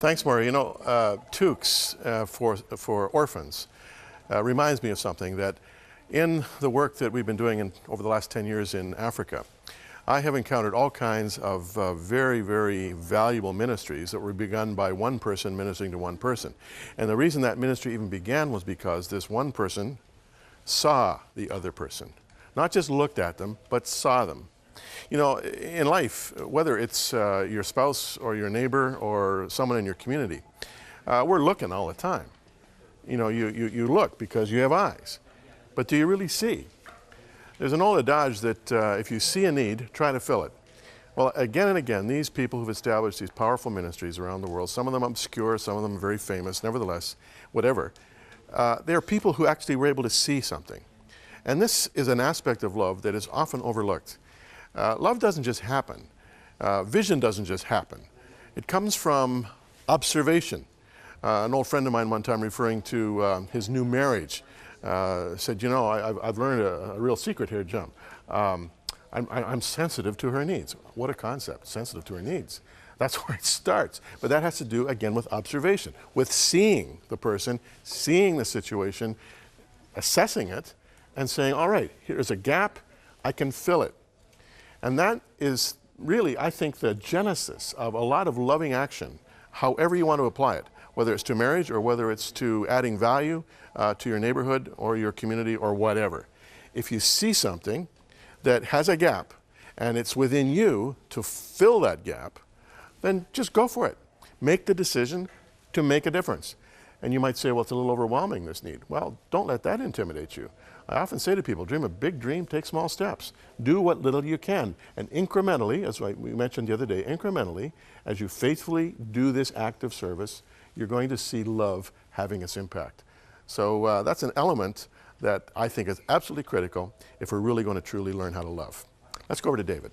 Thanks, Maury. You know, Tukes for orphans reminds me of something that in the work that we've been doing over the last 10 years in Africa, I have encountered all kinds of very, very valuable ministries that were begun by one person ministering to one person. And the reason that ministry even began was because this one person saw the other person. Not just looked at them, but saw them. You know, in life, whether it's your spouse or your neighbor or someone in your community, we're looking all the time. You know, you look because you have eyes. But do you really see? There's an old adage that if you see a need, try to fill it. Well, again and again, these people who've established these powerful ministries around the world, some of them obscure, some of them very famous, nevertheless, whatever, they are people who actually were able to see something. And this is an aspect of love that is often overlooked. Love doesn't just happen. Vision doesn't just happen. It comes from observation. An old friend of mine one time referring to his new marriage said, you know, I've learned a real secret here, Jim. I'm sensitive to her needs. What a concept, sensitive to her needs. That's where it starts. But that has to do, again, with observation, with seeing the person, seeing the situation, assessing it, and saying, all right, here's a gap, I can fill it. And that is really, I think, the genesis of a lot of loving action, however you want to apply it, whether it's to marriage or whether it's to adding value to your neighborhood or your community or whatever. If you see something that has a gap and it's within you to fill that gap, then just go for it. Make the decision to make a difference. And you might say, well, it's a little overwhelming, this need. Well, don't let that intimidate you. I often say to people, dream a big dream, take small steps. Do what little you can. And incrementally, as we mentioned the other day, incrementally, as you faithfully do this act of service, you're going to see love having its impact. So that's an element that I think is absolutely critical if we're really going to truly learn how to love. Let's go over to David.